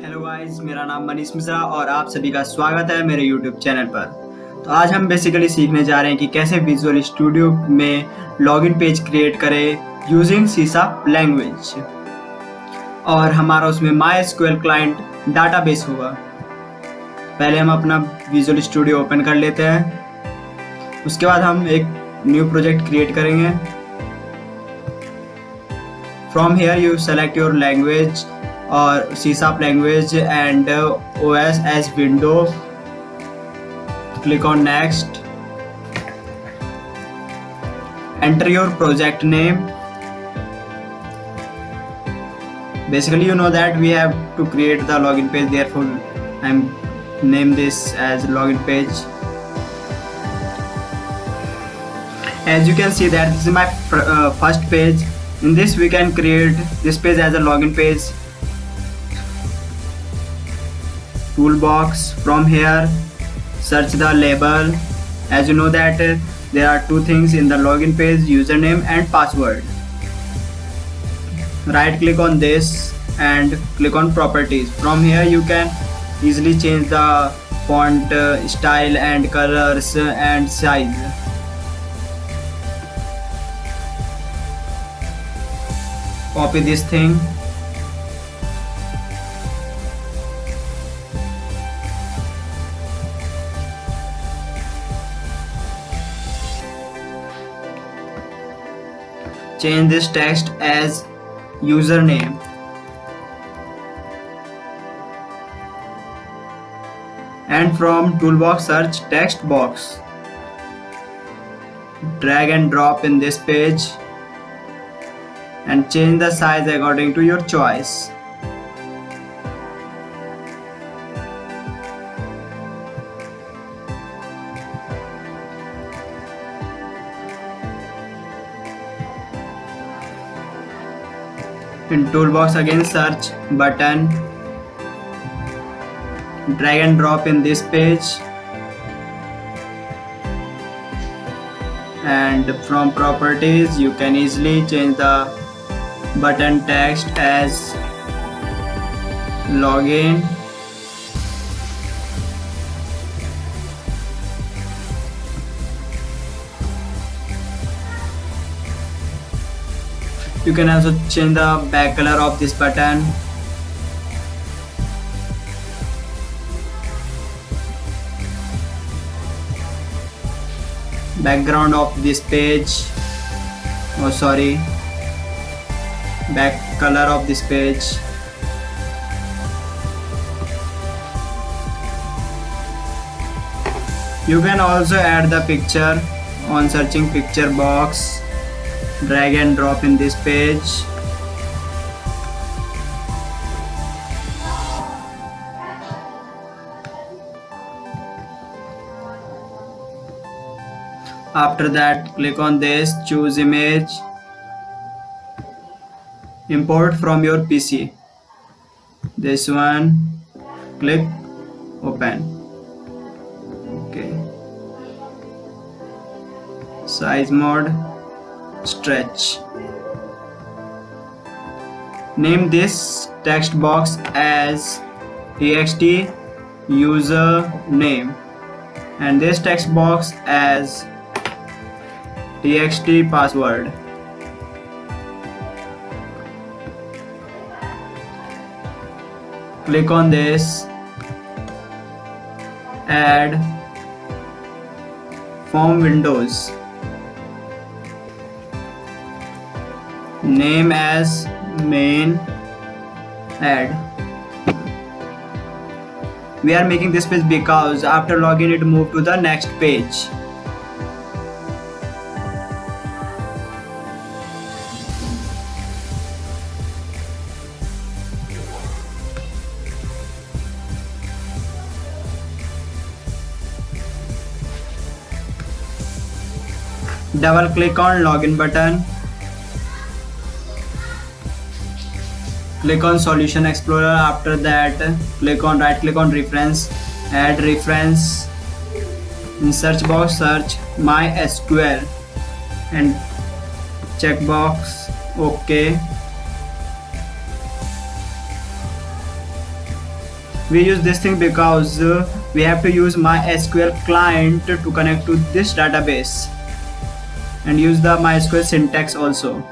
Hello guys, मेरा नाम मनीष मिश्रा और आप सभी का स्वागत है मेरे यूट्यूब चैनल पर। तो आज हम बेसिकली सीखने जा रहे हैं कि कैसे विजुअल स्टूडियो में लॉगिन पेज क्रिएट करें यूजिंग सी शार्प लैंग्वेज, और हमारा उसमें MySQL क्लाइंट डाटाबेस होगा। पहले हम अपना विजुअल स्टूडियो ओपन कर लेते हैं, उसके बाद हम एक न्यू प्रोजेक्ट क्रिएट करेंगे। From here you select your language or C# language and OS as window. Click on next. Enter your project name. Basically you know that we have to create the login page, therefore I'm name this as login page. As you can see that this is my first page. In this we can create this page as a login page. Toolbox, from here search the label. As you know that there are two things in the login page, username and password. Right click on this and click on properties. From here you can easily change the font style and colors and size. Copy this thing. Change this text as username. And from toolbox search text box. Drag and drop in this page and change the size according to your choice. In toolbox again search button, drag and drop in this page, and from properties you can easily change the button text as login. You can also change the back color of this button. Background of this page. Back color of this page. You can also add the picture on searching picture box. Drag and drop in this page. After that, click on this, choose image, import from your PC. This one, click open. Okay. Size mode, stretch. Name this text box as txt username and this text box as txt password. Click on this, add form windows. Name as main add. We are making this page because after login it moved to the next page. Double click on login button. Click on Solution Explorer. After that, right click on reference, add reference. In search box, search MySQL and checkbox OK. We use this thing because we have to use MySQL client to connect to this database and use the MySQL syntax also.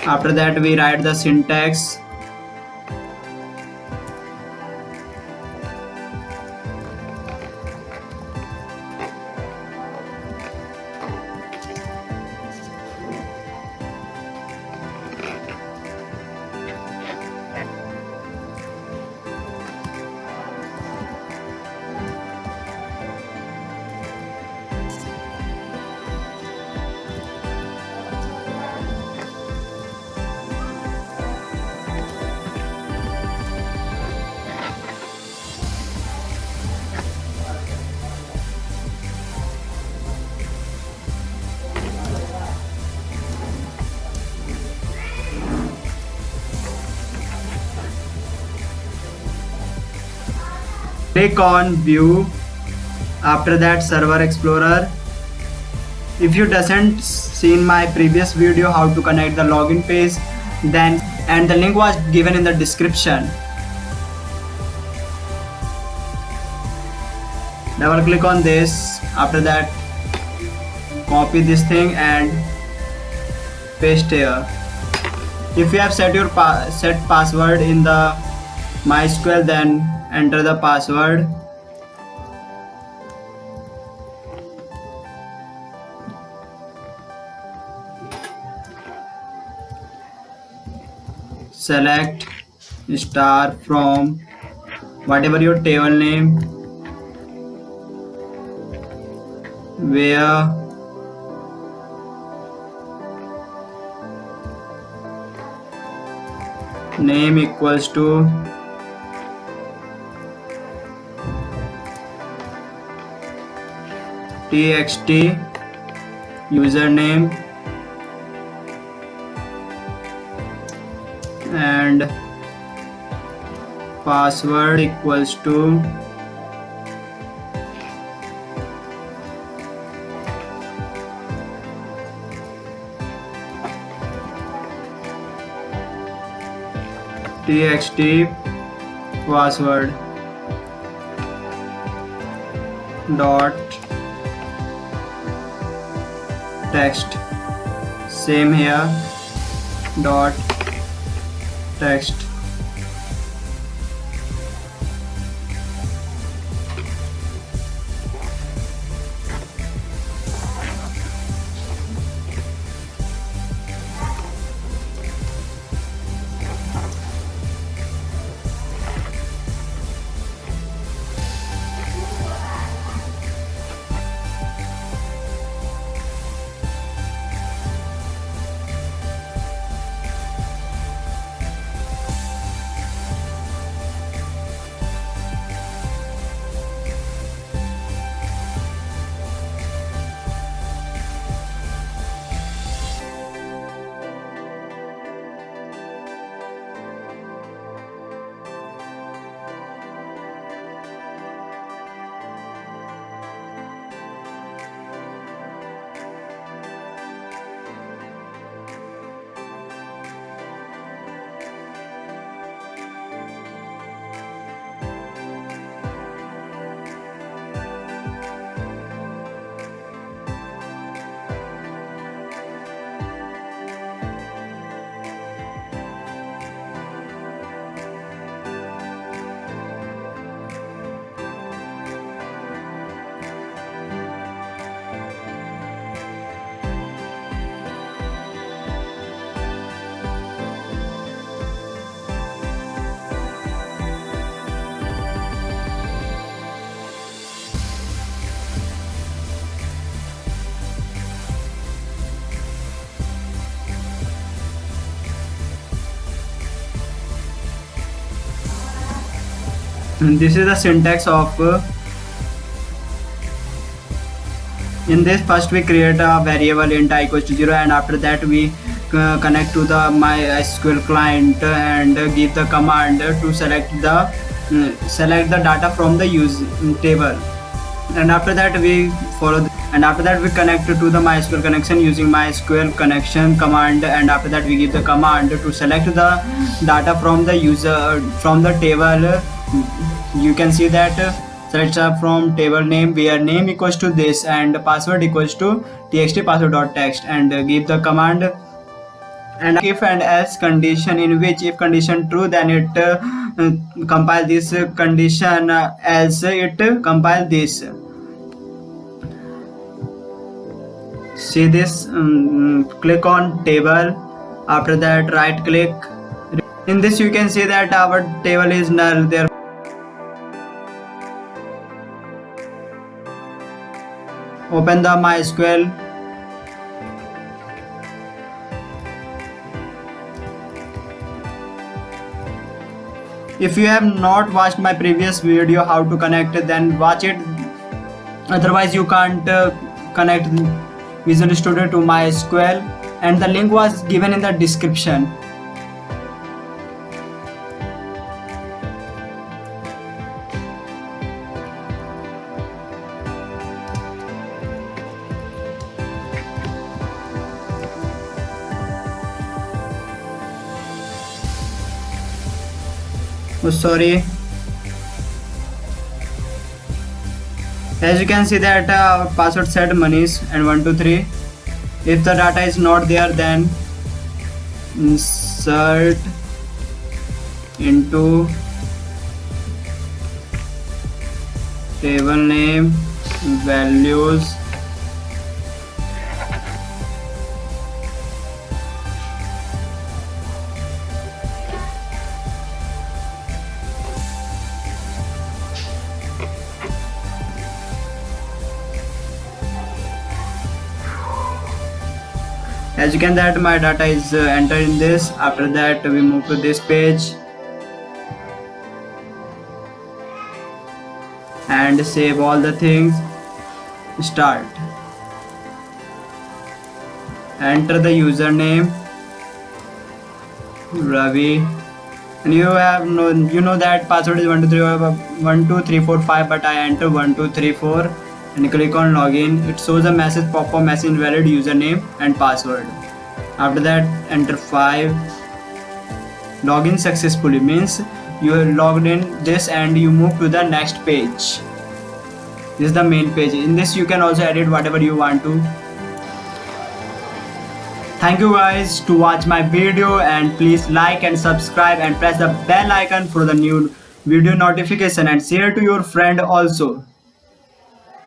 After that we write the syntax. Click on view. After that server explorer. If you doesn't seen my previous video how to connect the login page, then and the link was given in the description. Double click on this. After that copy this thing and paste here. If you have set your set password in the MySQL, then enter the password. Select star from whatever your table name, where name equals to txt, username and password equals to txt password dot text. Same here, dot text. This is the syntax of in this first we create a variable int I equals to 0, and after that we connect to the MySQL client and give the command to select the data from the table. And after that we connect to the MySQL connection using MySQL connection command, and after that we give the command to select the data from the table. You can see that select from table name where name equals to this and password equals to txt password.txt, and give the command. And if and else condition, in which if condition true then it compile this condition, else it compile this. See this, click on table, after that right click. In this you can see that our table is null. There open the MySQL. If you have not watched my previous video how to connect, then watch it, otherwise you can't connect Visual Studio to MySQL, and the link was given in the description. Oh, sorry. As you can see that our password set Manish and 123. If the data is not there, then insert into table name values as you can that my data is entered in this. After that we move to this page and save all the things. Start, enter the username Ravi, and you know that password is 12345, but I enter 1234 and click on login. It shows a message pop-up message invalid username and password. After that enter 5. Login successfully means you are logged in this, and you move to the next page. This is the main page. In this you can also edit whatever you want to. Thank you guys to watch my video, and please like and subscribe and press the bell icon for the new video notification, and share to your friend also.